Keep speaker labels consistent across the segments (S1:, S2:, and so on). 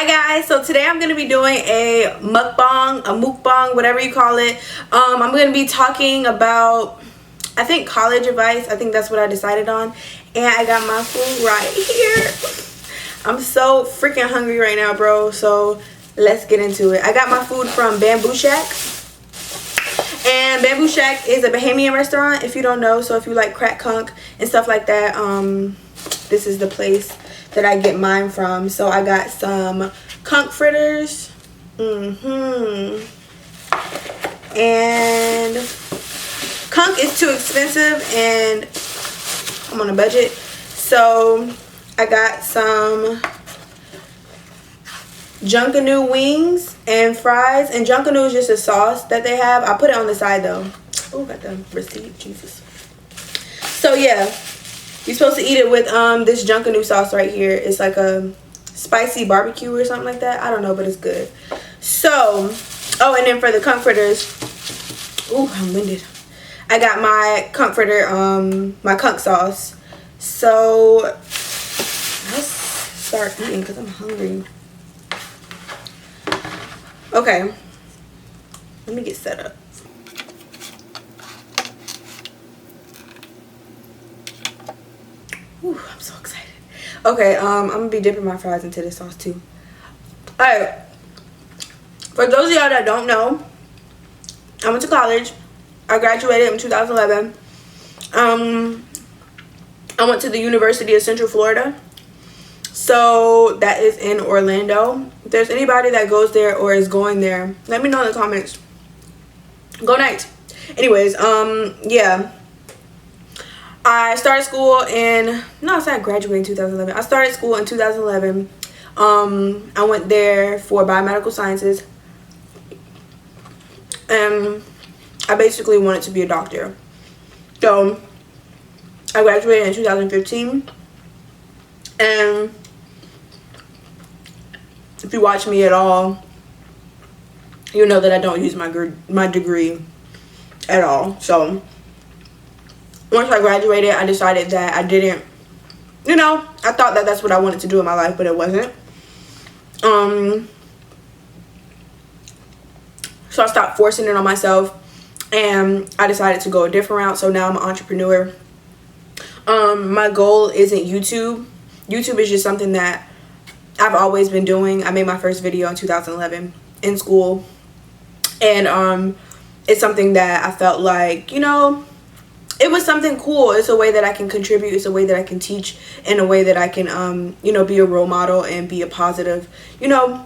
S1: Hi guys, so today I'm going to be doing a mukbang, whatever you call it. I'm going to be talking about, I think, college advice. I think that's what I decided on. And I got my food right here. I'm so freaking hungry right now, bro. So let's get into it. I got my food from Bamboo Shack. And Bamboo Shack is a Bahamian restaurant, if you don't know. So if you like crack conch and stuff like that, this is the place that I get mine from. So I got some conch fritters. And conch is too expensive and I'm on a budget. So I got some Junkanoo wings and fries. And Junkanoo is just a sauce that they have. I put it on the side though. Oh, got the receipt. Jesus. So yeah, you're supposed to eat it with this Junkanoo sauce right here. It's like a spicy barbecue or something like that. I don't know, but it's good. So, oh, and then for the conch fritters, ooh, I'm winded. I got my conch fritter, my conch sauce. So let's start eating because I'm hungry. Okay, let me get set up. Ooh, I'm so excited. Okay, I'm gonna be dipping my fries into this sauce too. Alright, for those of y'all that don't know, I went to college. I graduated in 2011. I went to the University of Central Florida. So that is in Orlando. If there's anybody that goes there or is going there, let me know in the comments. Go Knights. Anyways, yeah. I started school in, no, I said I graduated in 2011. I started school in 2011. I went there for biomedical sciences. And I basically wanted to be a doctor. So I graduated in 2015. And if you watch me at all, you know that I don't use my degree at all. So once I graduated, I decided that I didn't, you know, I thought that that's what I wanted to do in my life, but it wasn't. So I stopped forcing it on myself and I decided to go a different route. So now I'm an entrepreneur. My goal isn't YouTube. YouTube is just something that I've always been doing. I made my first video in 2011 in school. And it's something that I felt like, you know, it was something cool. It's a way that I can contribute. It's a way that I can teach, in a way that I can, you know, be a role model and be a positive, you know,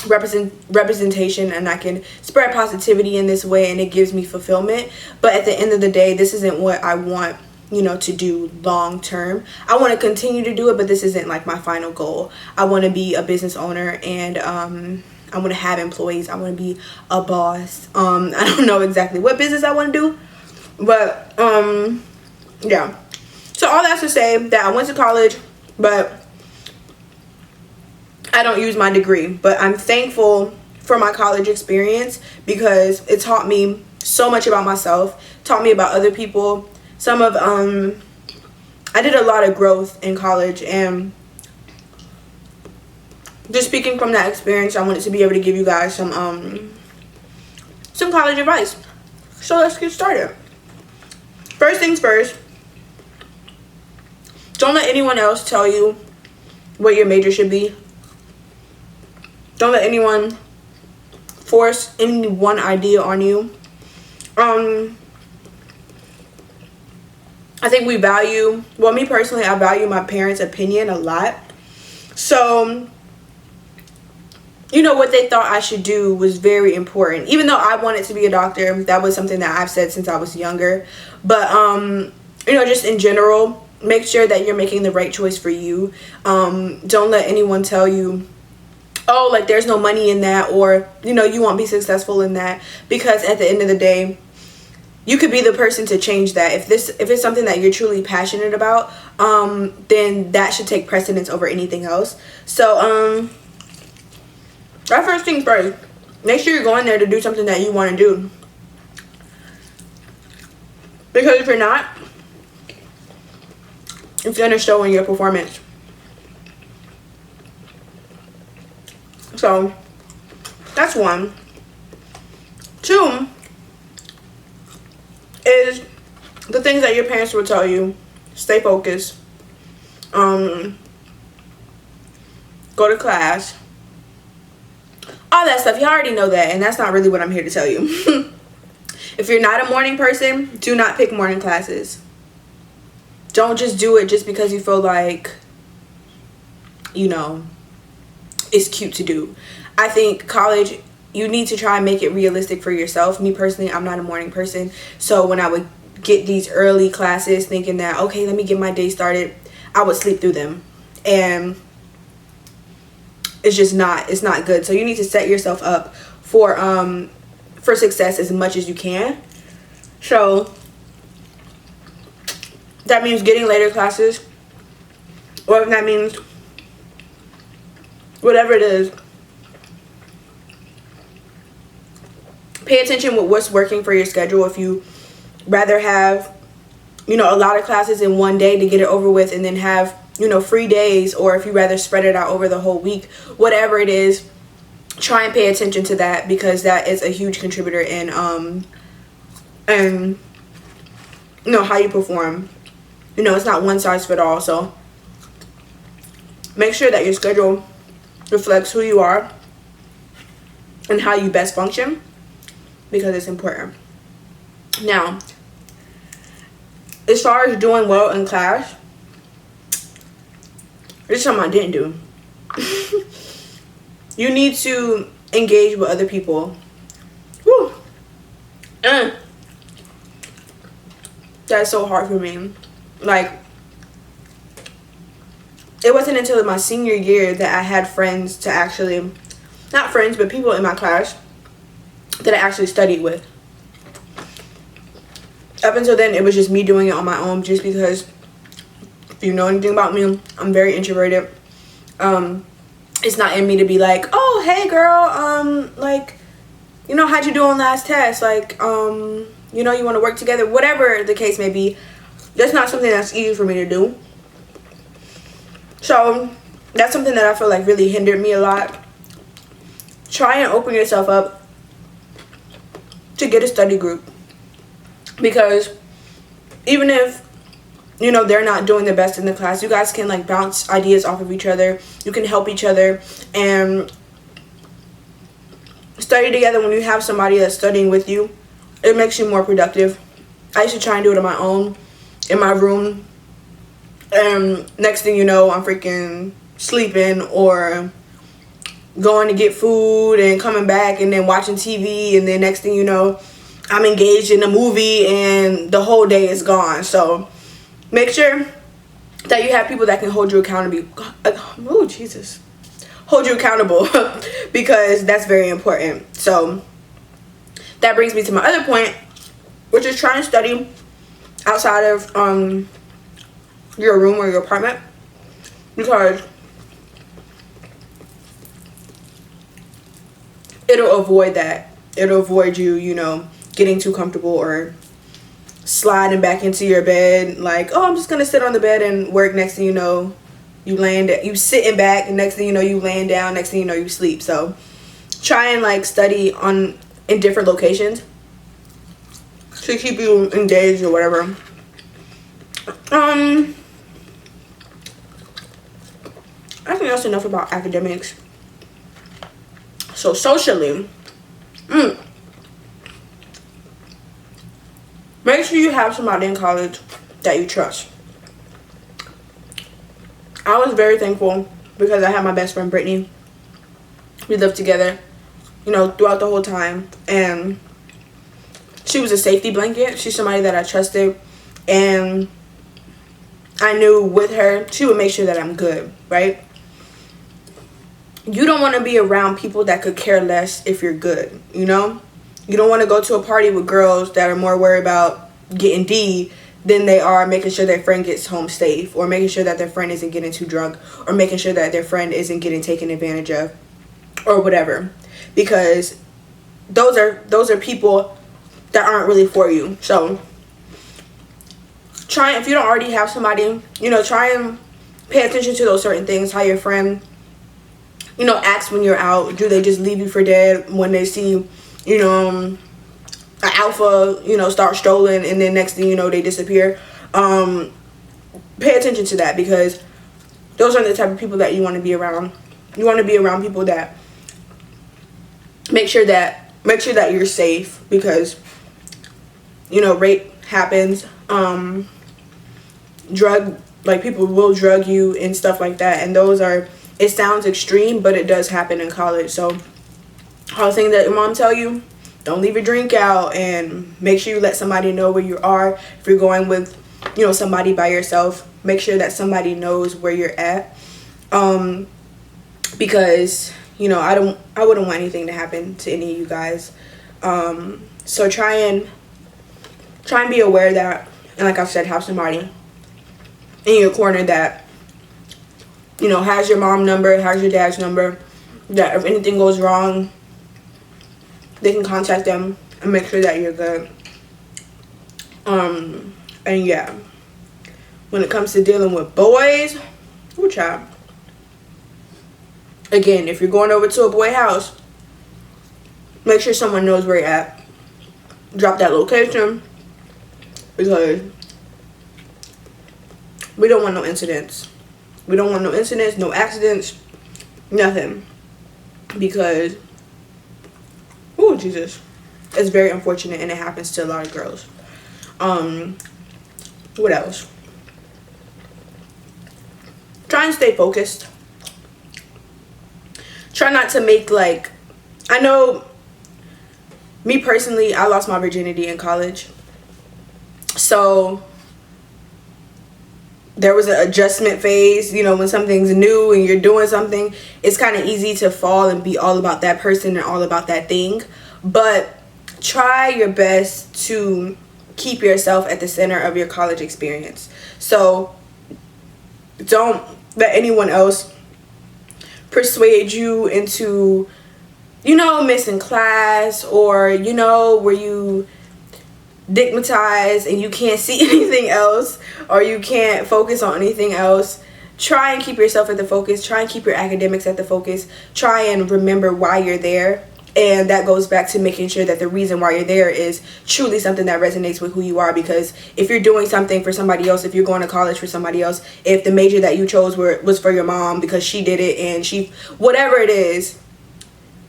S1: representation, and I can spread positivity in this way, and it gives me fulfillment. But at the end of the day, this isn't what I want, you know, to do long term. I want to continue to do it, but this isn't like my final goal. I want to be a business owner, and I want to have employees. I want to be a boss. I don't know exactly what business I want to do, but yeah. So all that's to say that I went to college, but I don't use my degree. But I'm thankful for my college experience because it taught me so much about myself, taught me about other people. Some of I did a lot of growth in college, and just speaking from that experience, I wanted to be able to give you guys some college advice. So let's get started. First things first, don't let anyone else tell you what your major should be. Don't let anyone force any one idea on you. I think we value, well, me personally, I value my parents' opinion a lot. So, you know, what they thought I should do was very important. Even though I wanted to be a doctor, that was something that I've said since I was younger. But, you know, just in general, make sure that you're making the right choice for you. Don't let anyone tell you, oh, like, there's no money in that, or, you know, you won't be successful in that. Because at the end of the day, you could be the person to change that. If it's something that you're truly passionate about, then that should take precedence over anything else. So, that first thing first, make sure you're going there to do something that you want to do. Because if you're not, it's going to show in your performance. So that's one. Two is the things that your parents will tell you. Stay focused. Go to class. All that stuff. You already know that, and that's not really what I'm here to tell you. If you're not a morning person, do not pick morning classes. Don't just do it just because you feel like, you know, it's cute to do. I think college, you need to try and make it realistic for yourself. Me personally, I'm not a morning person. So when I would get these early classes thinking that, okay, let me get my day started, I would sleep through them. And it's just not, it's not good. So you need to set yourself up for success as much as you can. So that means getting later classes, or if that means whatever it is, pay attention with what's working for your schedule. If you rather have, you know, a lot of classes in one day to get it over with and then have, you know, free days, or if you rather spread it out over the whole week, whatever it is, try and pay attention to that, because that is a huge contributor in and you know, how you perform. You know, it's not one size fit all. So make sure that your schedule reflects who you are and how you best function, because it's important. Now, as far as doing well in class, this is something I didn't do. You need to engage with other people. Whew. That's so hard for me. Like, it wasn't until my senior year that I had friends to actually, not friends, but people in my class that I actually studied with. Up until then, it was just me doing it on my own, just because, if you know anything about me, I'm very introverted. It's not in me to be like, oh, hey girl, like, you know, how'd you do on last test? Like, you know, you want to work together, whatever the case may be. That's not something that's easy for me to do. So that's something that I feel like really hindered me a lot. Try and open yourself up to get a study group, because even if, you know, they're not doing the best in the class, you guys can like bounce ideas off of each other. You can help each other and study together. When you have somebody that's studying with you, it makes you more productive. I used to try and do it on my own in my room, and next thing you know, I'm freaking sleeping or going to get food and coming back and then watching TV, and then next thing you know, I'm engaged in a movie and the whole day is gone. So make sure that you have people that can hold you accountable. Oh, Jesus. Hold you accountable, because that's very important. So that brings me to my other point, which is trying to study outside of your room or your apartment, because it'll avoid that. It'll avoid you, you know, getting too comfortable or sliding back into your bed like, oh, I'm just gonna sit on the bed and work. Next thing you know, you sitting back, and next thing you know, you laying down, next thing you know, you sleep. So try and like study in different locations to keep you engaged or whatever. I think that's enough about academics. So socially, make sure you have somebody in college that you trust. I was very thankful because I had my best friend Brittany. We lived together, you know, throughout the whole time, and she was a safety blanket. She's somebody that I trusted, and I knew with her, she would make sure that I'm good, right? You don't want to be around people that could care less if you're good, you know? You don't want to go to a party with girls that are more worried about getting D than they are making sure their friend gets home safe, or making sure that their friend isn't getting too drunk, or making sure that their friend isn't getting taken advantage of, or whatever. Because those are people that aren't really for you. So try, if you don't already have somebody, you know, try and pay attention to those certain things, how your friend, ask when you're out. Do they just leave you for dead when they see, an alpha, start strolling, and then next thing you know, they disappear? Pay attention to that, because those are the type of people that you want to be around. You want to be around people that make sure that you're safe, because rape happens. People will drug you and stuff like that, and it sounds extreme, but it does happen in college. So all the things that your mom tell you, don't leave your drink out, and make sure you let somebody know where you are. If you're going with somebody by yourself, make sure that somebody knows where you're at, because I wouldn't want anything to happen to any of you guys. So try and be aware of that, and like I said, have somebody in your corner that has your mom number, has your dad's number, that if anything goes wrong, they can contact them and make sure that you're good. And yeah, when it comes to dealing with boys, ooh, child. Again, if you're going over to a boy house, make sure someone knows where you're at. Drop that location, because we don't want no incidents. We don't want no incidents, no accidents, nothing. Because, oh Jesus, it's very unfortunate, and it happens to a lot of girls. What else? Try and stay focused. Try not to make, I know, me personally, I lost my virginity in college. So there was an adjustment phase. When something's new and you're doing something, it's kind of easy to fall and be all about that person and all about that thing. But try your best to keep yourself at the center of your college experience. So don't let anyone else persuade you into, missing class, or, where you stigmatized and you can't see anything else, or you can't focus on anything else. Try and keep yourself at the focus. Try and keep your academics at the focus. Try and remember why you're there. And that goes back to making sure that the reason why you're there is truly something that resonates with who you are. Because if you're doing something for somebody else, if you're going to college for somebody else, if the major that you chose was for your mom because she did it, and whatever it is,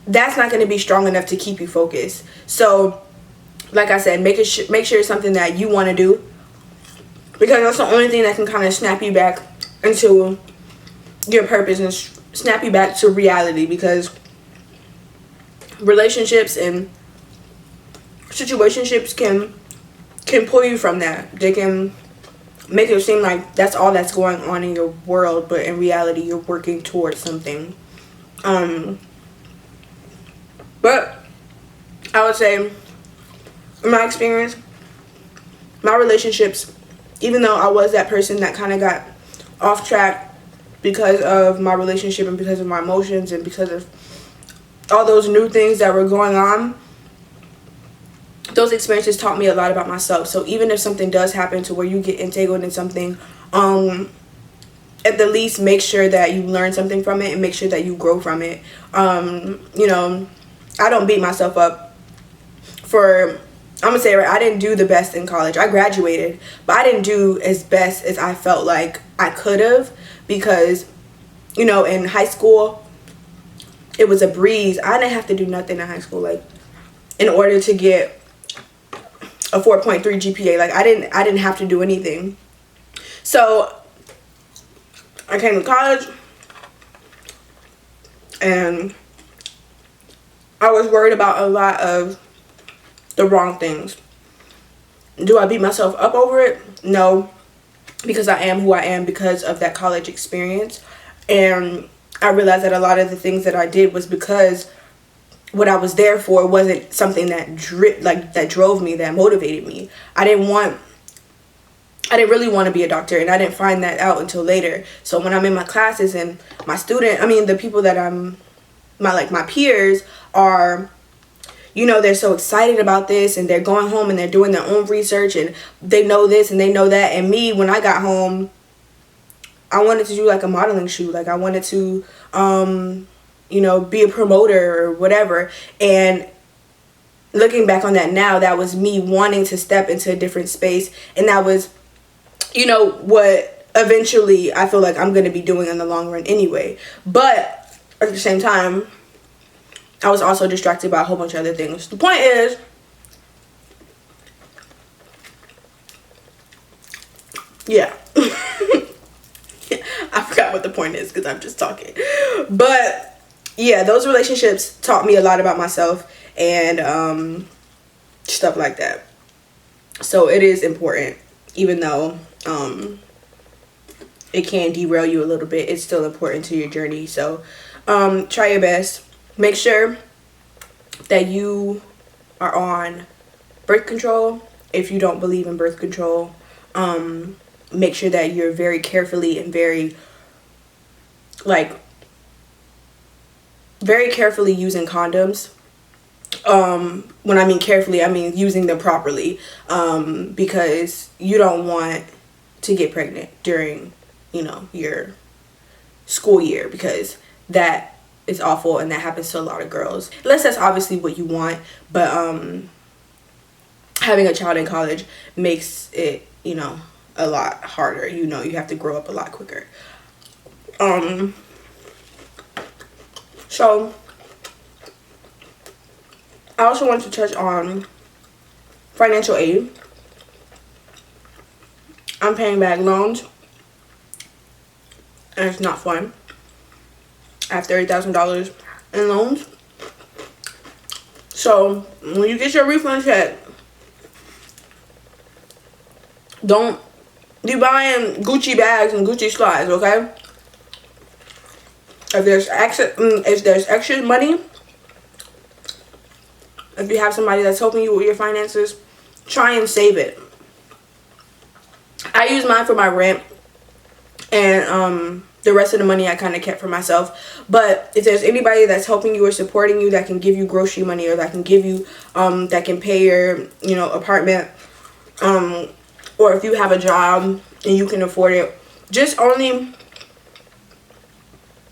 S1: that's not going to be strong enough to keep you focused. So like I said, make sure it's something that you want to do, because that's the only thing that can kind of snap you back into your purpose and snap you back to reality. Because relationships and situationships can pull you from that. They can make it seem like that's all that's going on in your world, but in reality, you're working towards something. But I would say, in my experience, my relationships, even though I was that person that kind of got off track because of my relationship and because of my emotions and because of all those new things that were going on, those experiences taught me a lot about myself. So even if something does happen to where you get entangled in something, at the least make sure that you learn something from it and make sure that you grow from it. I don't beat myself up for, I'm gonna say, right, I didn't do the best in college. I graduated, but I didn't do as best as I felt like I could have, because in high school it was a breeze. I didn't have to do nothing in high school, in order to get a 4.3 GPA. I didn't have to do anything. So I came to college and I was worried about a lot of the wrong things. Do I beat myself up over it? No, because I am who I am because of that college experience. And I realized that a lot of the things that I did was because what I was there for wasn't something that drove me, that motivated me. I didn't really want to be a doctor, and I didn't find that out until later. So when I'm in my classes and the people that my peers are, they're so excited about this, and they're going home and they're doing their own research, and they know this and they know that. And me, when I got home, I wanted to do a modeling shoot. I wanted to you know, be a promoter or whatever. And looking back on that now, that was me wanting to step into a different space, and that was, you know, what eventually I feel like I'm going to be doing in the long run anyway. But at the same time, I was also distracted by a whole bunch of other things. The point is, yeah. I forgot what the point is because I'm just talking. But yeah, those relationships taught me a lot about myself and stuff like that. So it is important, even though it can derail you a little bit, it's still important to your journey. So try your best. Make sure that you are on birth control. If you don't believe in birth control, make sure that you're very carefully and very carefully using condoms. When I mean carefully, I mean using them properly, because you don't want to get pregnant during, you know, your school year, because that is awful and that happens to a lot of girls. Unless that's obviously what you want, but having a child in college makes it, you know, a lot harder. You know, you have to grow up a lot quicker. So I also want to touch on financial aid. I'm paying back loans, and it's not fun. I have $30,000 in loans. So when you get your refund check, don't be buying Gucci bags and Gucci slides, okay? If there's extra money, if you have somebody that's helping you with your finances, try and save it. I use mine for my rent, and the rest of the money I kind of kept for myself. But if there's anybody that's helping you or supporting you, that can give you grocery money, or that can give you that can pay your, you know, apartment, or if you have a job and you can afford it, just only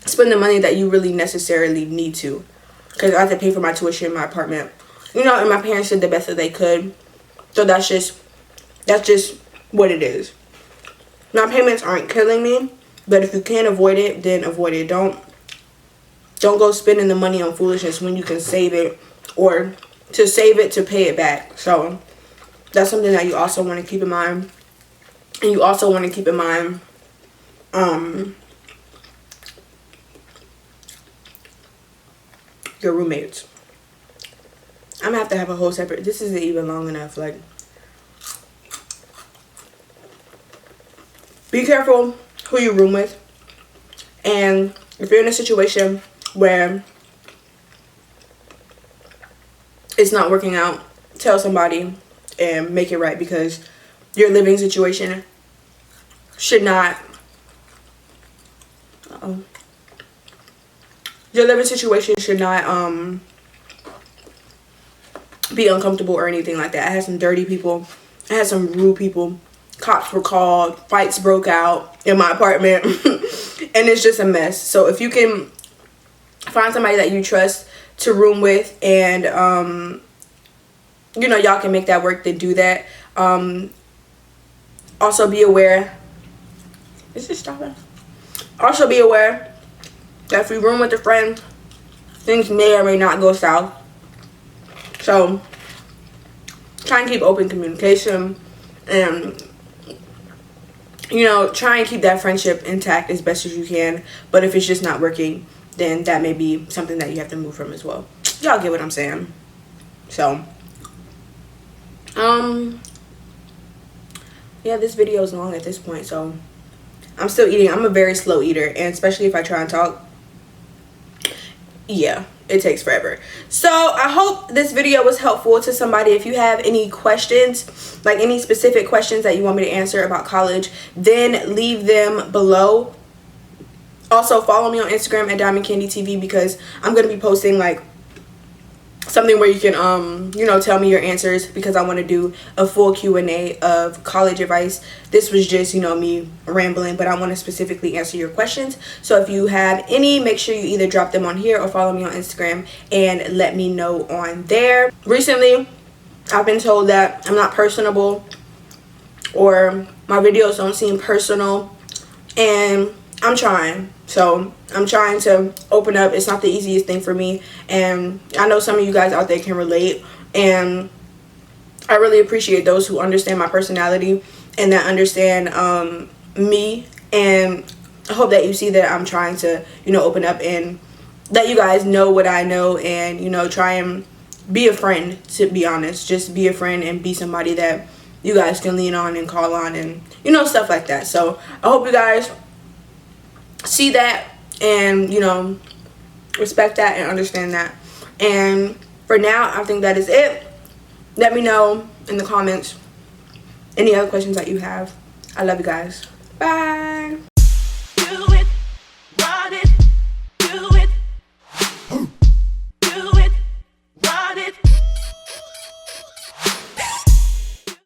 S1: spend the money that you really necessarily need to. Because I have to pay for my tuition in my apartment, you know, and my parents did the best that they could. So that's just what it is. My payments aren't killing me, but if you can't avoid it, then avoid it. Don't go spending the money on foolishness when you can save it, or to save it to pay it back. So that's something that you also want to keep in mind. And you also want to keep in mind your roommates. I'm gonna have a whole separate, this isn't even long enough. Like, be careful who you room with, and if you're in a situation where it's not working out, tell somebody and make it right, because your living situation should not be uncomfortable or anything like that. I had some dirty people, I had some rude people, cops were called, fights broke out in my apartment, and it's just a mess. So if you can find somebody that you trust to room with, and you know, y'all can make that work, then do that. Also be aware, is this stopping? Also be aware that if you room with a friend, things may or may not go south. So try and keep open communication, and, you know, try and keep that friendship intact as best as you can. But if it's just not working, then that may be something that you have to move from as well. Y'all get what I'm saying? So yeah, this video is long at this point, so I'm still eating. I'm a very slow eater, and especially if I try and talk, yeah, it takes forever. So I hope this video was helpful to somebody. If you have any questions, like any specific questions that you want me to answer about college, then leave them below. Also follow me on Instagram at Diamond Candy TV, because I'm going to be posting like something where you can you know, tell me your answers, because I want to do a full Q&A of college advice. This was just, you know, me rambling, but I want to specifically answer your questions. So if you have any, make sure you either drop them on here or follow me on Instagram and let me know on there. Recently I've been told that I'm not personable, or my videos don't seem personal, and I'm trying. So I'm trying to open up. It's not the easiest thing for me, and I know some of you guys out there can relate, and I really appreciate those who understand my personality and that understand me. And I hope that you see that I'm trying to, you know, open up and let you guys know what I know, and, you know, try and be a friend, to be honest. Just be a friend and be somebody that you guys can lean on and call on, and, you know, stuff like that. So I hope you guys see that and, you know, respect that and understand that. And for now, I think that is it. Let me know in the comments any other questions that you have. I love you guys. Bye.